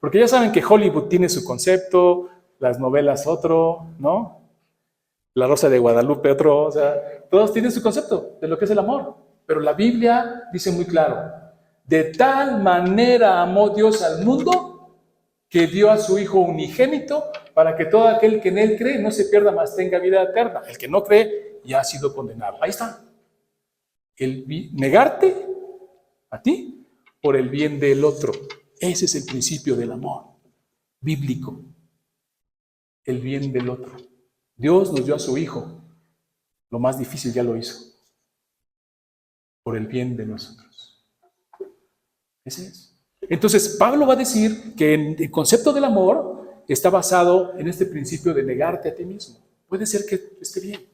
Porque ya saben que Hollywood tiene su concepto, las novelas otro, ¿no? La Rosa de Guadalupe otro, o sea, todos tienen su concepto de lo que es el amor. Pero la Biblia dice muy claro, de tal manera amó Dios al mundo que dio a su Hijo unigénito para que todo aquel que en Él cree no se pierda, mas tenga vida eterna. El que no cree ya ha sido condenado. Ahí está. Negarte a ti por el bien del otro. Ese es el principio del amor bíblico. El bien del otro. Dios nos dio a su Hijo. Lo más difícil ya lo hizo. Por el bien de nosotros. Ese es. Entonces, Pablo va a decir que el concepto del amor está basado en este principio de negarte a ti mismo. Puede ser que esté bien.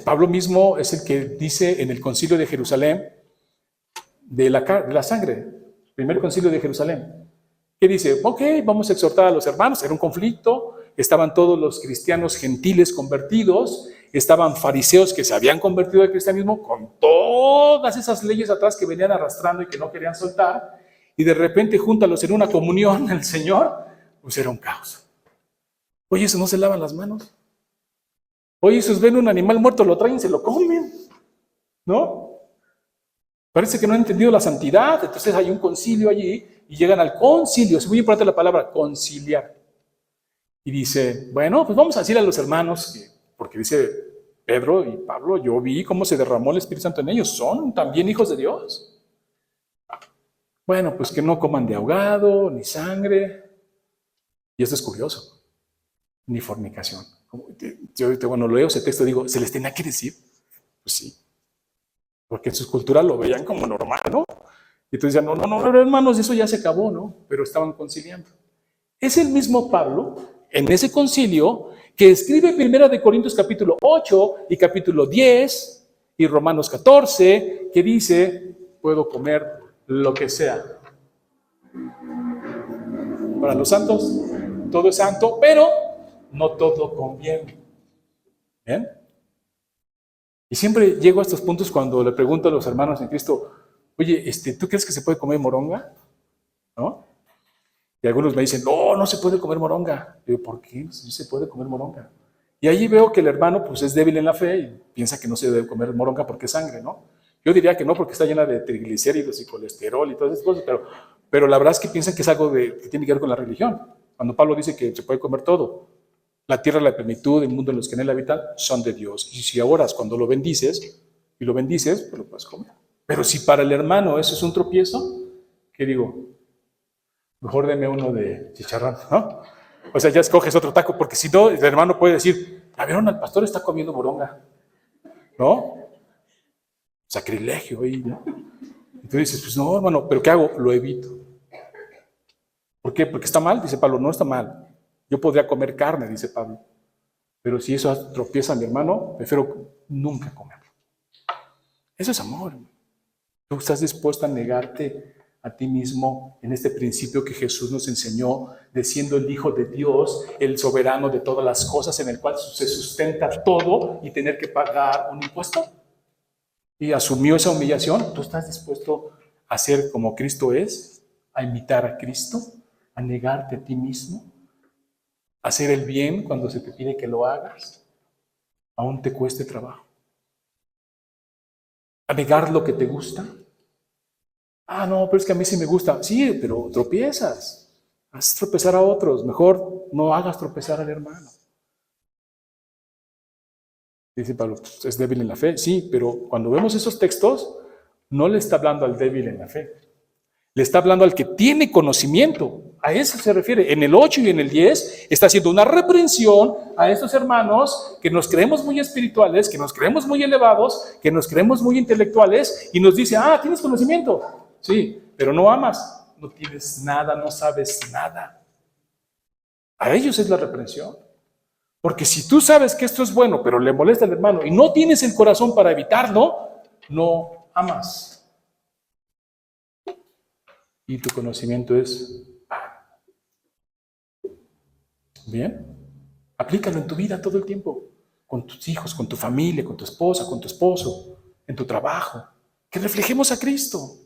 Pablo mismo es el que dice en el concilio de Jerusalén de la sangre, primer concilio de Jerusalén, que dice, ok, vamos a exhortar a los hermanos, era un conflicto, estaban todos los cristianos gentiles convertidos, estaban fariseos que se habían convertido al cristianismo con todas esas leyes atrás que venían arrastrando y que no querían soltar, y de repente júntalos en una comunión al Señor, pues era un caos. Oye, ¿eso no se lavan las manos? Oye, esos ven un animal muerto, lo traen y se lo comen, ¿no? Parece que no han entendido la santidad, entonces hay un concilio allí y llegan al concilio, es muy importante la palabra conciliar. Y dice, bueno, pues vamos a decir a los hermanos, porque dice Pedro y Pablo, yo vi cómo se derramó el Espíritu Santo en ellos, son también hijos de Dios. Bueno, pues que no coman de ahogado, ni sangre, y esto es curioso, ni fornicación. Yo cuando leo ese texto digo, ¿se les tenía que decir? Pues sí. Porque en sus culturas lo veían como normal, ¿no? Y entonces decían, no, hermanos, eso ya se acabó, ¿no? Pero estaban conciliando. Es el mismo Pablo, en ese concilio, que escribe 1 de Corintios capítulo 8 y capítulo 10 y Romanos 14, que dice, puedo comer lo que sea. Para los santos, todo es santo, pero no todo conviene. ¿Bien? Y siempre llego a estos puntos cuando le pregunto a los hermanos en Cristo, oye, ¿tú crees que se puede comer moronga? ¿No? Y algunos me dicen, no se puede comer moronga. Digo, ¿por qué? Sí se puede comer moronga. Y allí veo que el hermano pues es débil en la fe y piensa que no se debe comer moronga porque es sangre, ¿no? Yo diría que no, porque está llena de triglicéridos y colesterol y todas esas cosas, pero la verdad es que piensan que es algo que tiene que ver con la religión. Cuando Pablo dice que se puede comer todo, la tierra, la plenitud, el mundo en los que en él habitan son de Dios. Y si ahora cuando lo bendices, pues lo puedes comer. Pero si para el hermano eso es un tropiezo, ¿qué digo? Mejor deme uno de chicharrón, ¿no? O sea, ya escoges otro taco, porque si no, el hermano puede decir, ¿ya vieron al pastor está comiendo moronga? ¿No? Sacrilegio ahí, ¿no? Entonces dices, pues no, hermano, ¿pero qué hago? Lo evito. ¿Por qué? Porque está mal, dice Pablo, no está mal. Yo podría comer carne, dice Pablo. Pero si eso tropieza a mi hermano, prefiero nunca comerlo. Eso es amor. Tú estás dispuesto a negarte a ti mismo en este principio que Jesús nos enseñó, de siendo el Hijo de Dios, el soberano de todas las cosas, en el cual se sustenta todo y tener que pagar un impuesto. Y asumió esa humillación. ¿Tú estás dispuesto a ser como Cristo es? ¿A imitar a Cristo? ¿A negarte a ti mismo? ¿A hacer el bien cuando se te pide que lo hagas? Aún te cueste trabajo. ¿A negar lo que te gusta? No, pero es que a mí sí me gusta. Sí, pero tropiezas. Haces tropezar a otros. Mejor no hagas tropezar al hermano. Dice Pablo, pues, es débil en la fe. Sí, pero cuando vemos esos textos, no le está hablando al débil en la fe. Le está hablando al que tiene conocimiento. A eso se refiere. En el 8 y en el 10 está haciendo una reprensión a estos hermanos que nos creemos muy espirituales, que nos creemos muy elevados, que nos creemos muy intelectuales y nos dice, tienes conocimiento. Sí, pero no amas. No tienes nada, no sabes nada. A ellos es la reprensión. Porque si tú sabes que esto es bueno, pero le molesta al hermano y no tienes el corazón para evitarlo, no amas. Y tu conocimiento es bien. Aplícalo en tu vida todo el tiempo, con tus hijos, con tu familia, con tu esposa, con tu esposo, en tu trabajo. Que reflejemos a Cristo.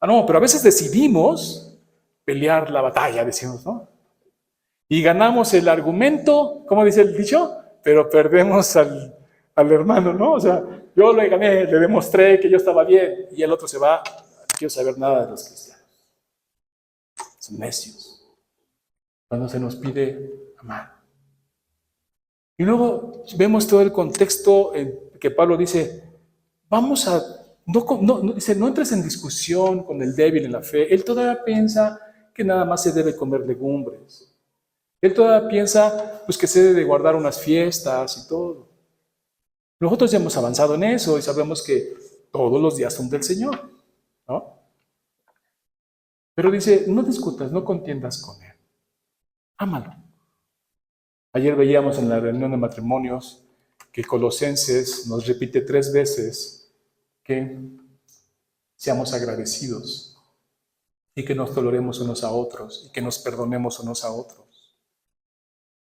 No, pero a veces decidimos pelear la batalla, decimos, ¿no? Y ganamos el argumento, ¿cómo dice el dicho? Pero perdemos al hermano, ¿no? O sea, yo le gané, le demostré que yo estaba bien y el otro se va, no quiero saber nada de los cristianos. Son necios. Cuando se nos pide amar. Y luego vemos todo el contexto en que Pablo dice, vamos a, dice, no entres en discusión con el débil en la fe. Él todavía piensa que nada más se debe comer legumbres. Él todavía piensa pues, que se debe de guardar unas fiestas y todo. Nosotros ya hemos avanzado en eso y sabemos que todos los días son del Señor, ¿no? Pero dice, no discutas, no contiendas con él. Ámalo. Ayer veíamos en la reunión de matrimonios que Colosenses nos repite 3 veces que seamos agradecidos y que nos toleremos unos a otros y que nos perdonemos unos a otros.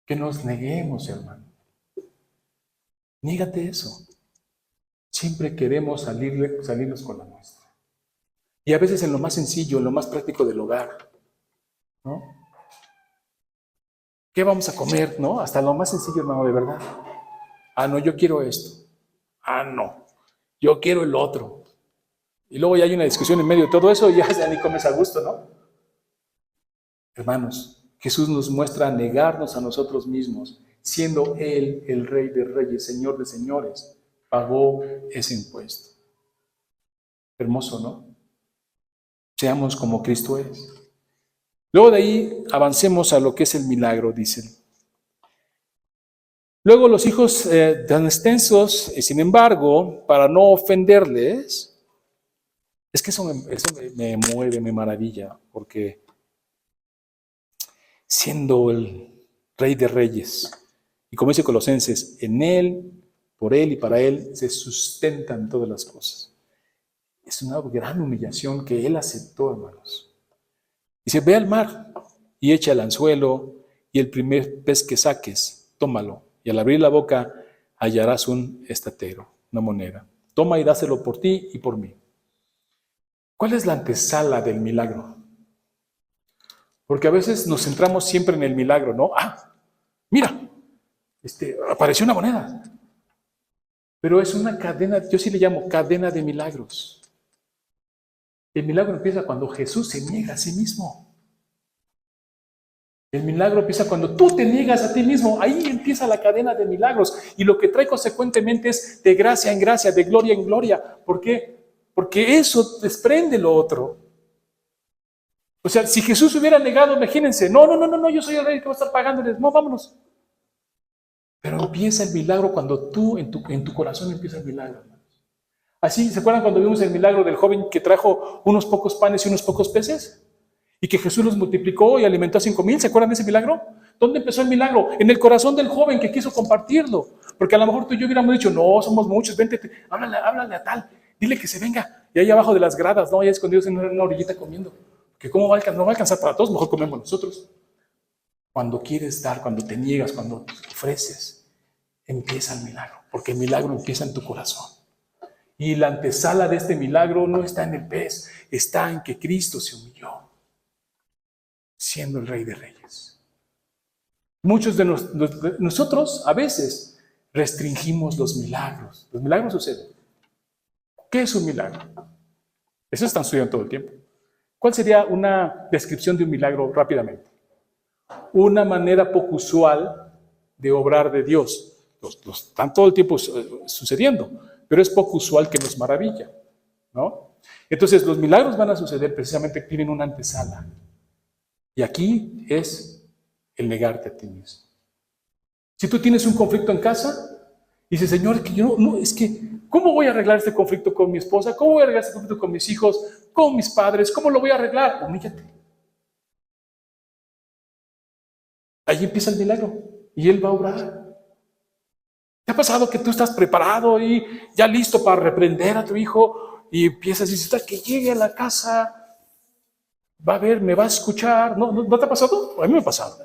Que nos neguemos, hermano. Nígate eso. Siempre queremos salirnos con la nuestra. Y a veces en lo más sencillo, en lo más práctico del hogar, ¿no? ¿Qué vamos a comer, no? Hasta lo más sencillo, hermano, de verdad. No, yo quiero esto. No, yo quiero el otro. Y luego ya hay una discusión en medio de todo eso y ya ni comes a gusto, ¿no? Hermanos, Jesús nos muestra negarnos a nosotros mismos, siendo Él el Rey de Reyes, Señor de Señores, pagó ese impuesto. Hermoso, ¿no? Seamos como Cristo es. Luego de ahí avancemos a lo que es el milagro, dicen. Luego los hijos tan extensos, sin embargo, para no ofenderles, es que eso me mueve, me maravilla, porque siendo el Rey de Reyes, y como dice Colosenses, en Él, por Él y para Él se sustentan todas las cosas. Es una gran humillación que Él aceptó, hermanos. Dice, ve al mar y echa el anzuelo y el primer pez que saques, tómalo. Y al abrir la boca hallarás un estatero, una moneda. Toma y dáselo por ti y por mí. ¿Cuál es la antesala del milagro? Porque a veces nos centramos siempre en el milagro, ¿no? Mira, apareció una moneda. Pero es una cadena, yo sí le llamo cadena de milagros. El milagro empieza cuando Jesús se niega a sí mismo. El milagro empieza cuando tú te niegas a ti mismo. Ahí empieza la cadena de milagros. Y lo que trae consecuentemente es de gracia en gracia, de gloria en gloria. ¿Por qué? Porque eso desprende lo otro. O sea, si Jesús hubiera negado, imagínense, no, yo soy el rey que va a estar pagándoles. No, vámonos. Pero empieza el milagro cuando tú, en tu corazón empieza el milagro. Así, ¿se acuerdan cuando vimos el milagro del joven que trajo unos pocos panes y unos pocos peces? Y que Jesús los multiplicó y alimentó a 5,000. ¿Se acuerdan de ese milagro? ¿Dónde empezó el milagro? En el corazón del joven que quiso compartirlo. Porque a lo mejor tú y yo hubiéramos dicho, no, somos muchos, vente, háblale a tal, dile que se venga. Y ahí abajo de las gradas, ¿no? Allá escondidos en una orillita comiendo. Que ¿cómo va a alcanzar? No va a alcanzar para todos, mejor comemos nosotros. Cuando quieres dar, cuando te niegas, cuando ofreces, empieza el milagro. Porque el milagro empieza en tu corazón. Y la antesala de este milagro no está en el pez, está en que Cristo se humilló, siendo el Rey de Reyes. Muchos de nosotros a veces restringimos los milagros. Los milagros suceden. ¿Qué es un milagro? Eso están estudiando todo el tiempo. ¿Cuál sería una descripción de un milagro rápidamente? Una manera poco usual de obrar de Dios. están todo el tiempo sucediendo, pero es poco usual que nos maravilla, ¿no? Entonces los milagros van a suceder precisamente, tienen una antesala. Y aquí es el negarte a ti mismo. Si tú tienes un conflicto en casa, dices, Señor, es que yo no, es que, ¿cómo voy a arreglar este conflicto con mi esposa? ¿Cómo voy a arreglar este conflicto con mis hijos? ¿Con mis padres? ¿Cómo lo voy a arreglar? Humíllate. Ahí empieza el milagro y Él va a obrar. ¿Te ha pasado que tú estás preparado y ya listo para reprender a tu hijo y empiezas y dices, que llegue a la casa, va a ver, me va a escuchar? ¿No te ha pasado? A mí me ha pasado.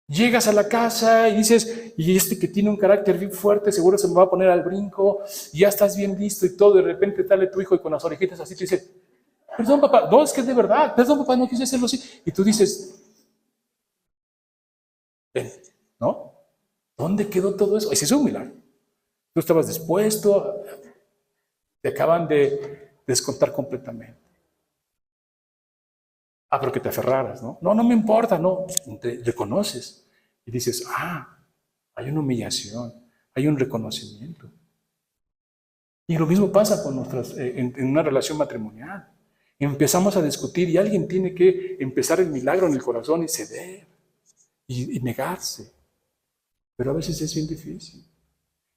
Llegas a la casa y dices, y este que tiene un carácter bien fuerte seguro se me va a poner al brinco, y ya estás bien listo y todo, de repente sale tu hijo y con las orejitas así te dice, perdón papá, no, es que es de verdad, perdón papá, no quise hacerlo así. Y tú dices, ven, ¿no? ¿Dónde quedó todo eso? Ese es un milagro. Tú estabas dispuesto, te acaban de descontar completamente. Ah, pero que te aferraras, ¿no? No me importa, no. Te reconoces y dices, hay una humillación, hay un reconocimiento. Y lo mismo pasa con en una relación matrimonial. Empezamos a discutir y alguien tiene que empezar el milagro en el corazón y ceder y negarse. Pero a veces es bien difícil.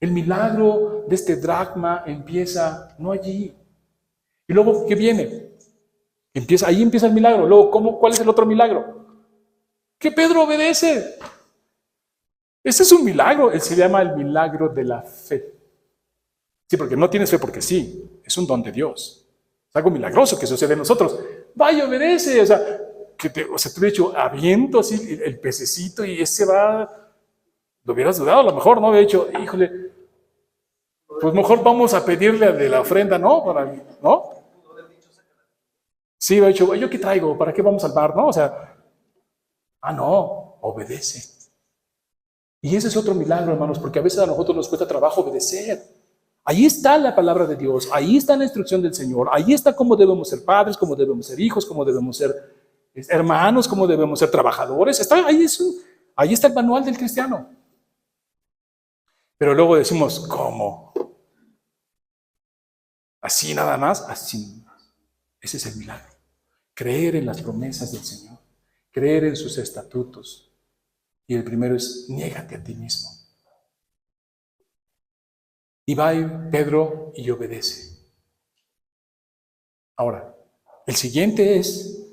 El milagro de este dracma empieza no allí. Y luego, ¿qué viene? Ahí empieza el milagro. Luego, ¿cuál es el otro milagro? Que Pedro obedece. Ese es un milagro. Él se llama el milagro de la fe. Sí, porque no tienes fe porque sí. Es un don de Dios. Es algo milagroso que sucede en nosotros. Vaya, obedece. O sea, te hubiera dicho, aviento así el pececito y ese va. Lo hubieras dudado, a lo mejor, ¿no? Hubiera dicho, híjole, pues mejor vamos a pedirle de la ofrenda, ¿no? ¿No? Sí, hubiera dicho, ¿yo qué traigo? ¿Para qué vamos al bar? ¿No? O sea, no, obedece. Y ese es otro milagro, hermanos, porque a veces a nosotros nos cuesta trabajo obedecer. Ahí está la palabra de Dios, ahí está la instrucción del Señor, ahí está cómo debemos ser padres, cómo debemos ser hijos, cómo debemos ser hermanos, cómo debemos ser trabajadores. Ahí está el manual del cristiano. Pero luego decimos, ¿cómo? ¿Así nada más? Así. Ese es el milagro. Creer en las promesas del Señor, creer en sus estatutos. Y el primero es, niégate a ti mismo. Y va Pedro y obedece. Ahora, el siguiente es,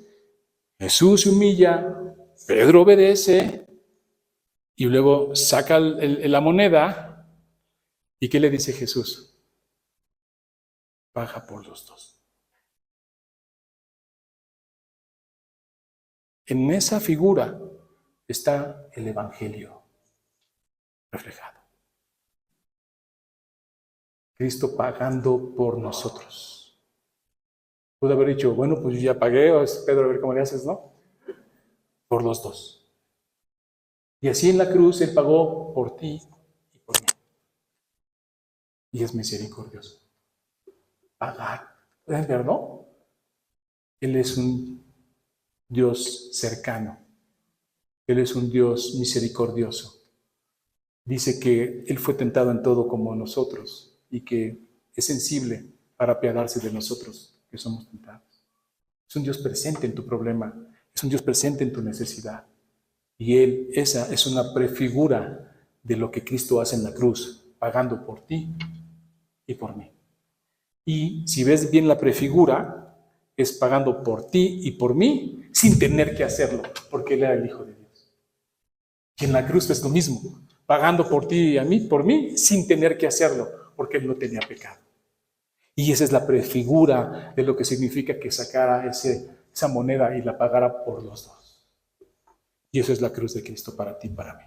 Jesús se humilla, Pedro obedece, y luego saca la moneda, ¿y qué le dice Jesús? Paga por los dos. En esa figura está el Evangelio reflejado. Cristo pagando por nosotros. Pudo haber dicho, bueno, pues yo ya pagué, o es Pedro, a ver cómo le haces, ¿no? Por los dos. Y así en la cruz Él pagó por ti y por mí. Y es misericordioso. Pagar. ¿Pueden ver, no? Él es un Dios cercano. Él es un Dios misericordioso. Dice que Él fue tentado en todo como nosotros y que es sensible para apiadarse de nosotros que somos tentados. Es un Dios presente en tu problema, es un Dios presente en tu necesidad. Y esa es una prefigura de lo que Cristo hace en la cruz, pagando por ti y por mí. Y si ves bien la prefigura, es pagando por ti y por mí sin tener que hacerlo, porque Él era el Hijo de Dios. Y en la cruz es lo mismo, pagando por ti y a mí, por mí, sin tener que hacerlo, porque Él no tenía pecado. Y esa es la prefigura de lo que significa que sacara esa moneda y la pagara por los dos. Y eso es la cruz de Cristo para ti y para mí.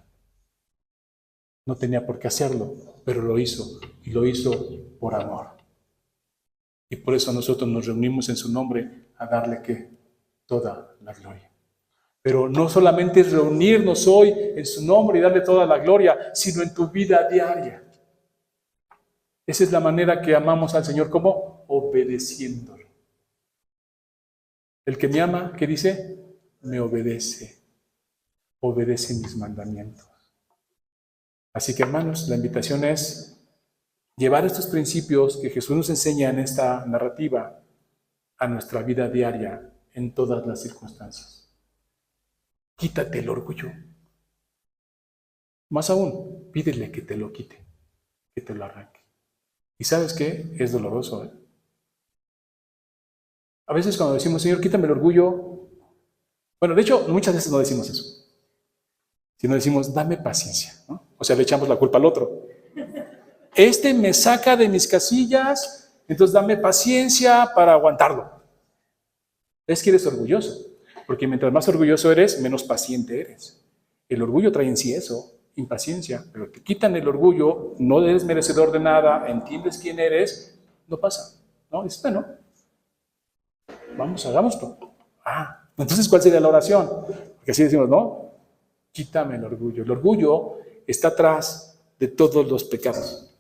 No tenía por qué hacerlo, pero lo hizo, y lo hizo por amor. Y por eso nosotros nos reunimos en su nombre a darle toda la gloria. Pero no solamente es reunirnos hoy en su nombre y darle toda la gloria, sino en tu vida diaria. Esa es la manera que amamos al Señor, como obedeciéndolo. El que me ama, ¿qué dice? Me obedece. Obedece mis mandamientos. Así que, hermanos, la invitación es llevar estos principios que Jesús nos enseña en esta narrativa a nuestra vida diaria en todas las circunstancias. Quítate el orgullo. Más aún, pídele que te lo quite, que te lo arranque. ¿Y sabes qué? Es doloroso, ¿eh? A veces cuando decimos, Señor, quítame el orgullo, bueno, de hecho, muchas veces no decimos eso, sino decimos, dame paciencia, ¿no? O sea, le echamos la culpa al otro. Este me saca de mis casillas, entonces dame paciencia para aguantarlo. Es que eres orgulloso, porque mientras más orgulloso eres, menos paciente eres. El orgullo trae en sí eso, impaciencia, pero te quitan el orgullo, no eres merecedor de nada, entiendes quién eres, no pasa, ¿no? Dices, bueno, vamos, hagámoslo. Entonces, ¿cuál sería la oración? Porque así decimos, ¿no? Quítame el orgullo. El orgullo está atrás de todos los pecados.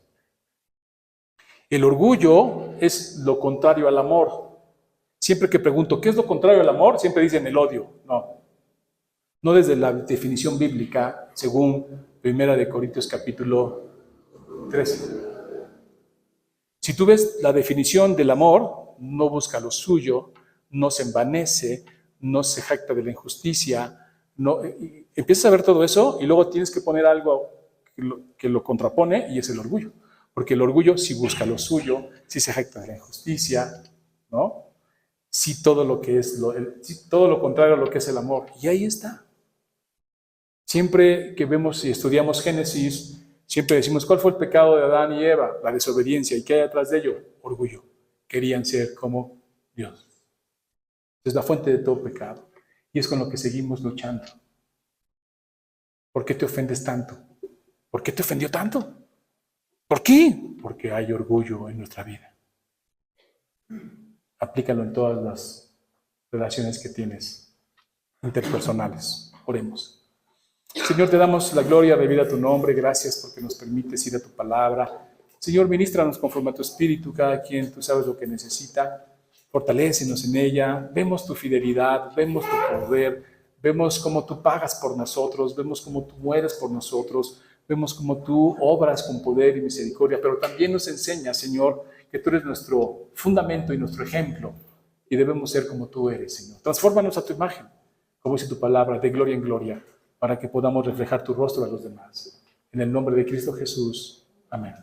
El orgullo es lo contrario al amor. Siempre que pregunto, ¿qué es lo contrario al amor? Siempre dicen el odio. No desde la definición bíblica, según 1 Corintios capítulo 13. Si tú ves la definición del amor, no busca lo suyo, no se envanece, no se jacta de la injusticia, empiezas a ver todo eso y luego tienes que poner algo que lo contrapone y es el orgullo. Porque el orgullo sí busca lo suyo, sí se jacta de la injusticia, ¿no? Sí todo lo que es, sí, todo lo contrario a lo que es el amor. Y ahí está. Siempre que vemos y estudiamos Génesis, siempre decimos, ¿cuál fue el pecado de Adán y Eva? La desobediencia. ¿Y qué hay detrás de ello? Orgullo. Querían ser como Dios. Es la fuente de todo pecado. Y es con lo que seguimos luchando. ¿Por qué te ofendes tanto? ¿Por qué te ofendió tanto? ¿Por qué? Porque hay orgullo en nuestra vida. Aplícalo en todas las relaciones que tienes interpersonales. Oremos. Señor, te damos la gloria debida a tu nombre. Gracias porque nos permites ir a tu palabra. Señor, ministranos conforme a tu espíritu. Cada quien, tú sabes lo que necesita. Fortalécenos en ella. Vemos tu fidelidad, vemos tu poder, vemos cómo tú pagas por nosotros, vemos cómo tú mueres por nosotros, vemos cómo tú obras con poder y misericordia, pero también nos enseñas, Señor, que tú eres nuestro fundamento y nuestro ejemplo y debemos ser como tú eres, Señor. Transfórmanos a tu imagen, como dice tu palabra, de gloria en gloria, para que podamos reflejar tu rostro a los demás. En el nombre de Cristo Jesús. Amén.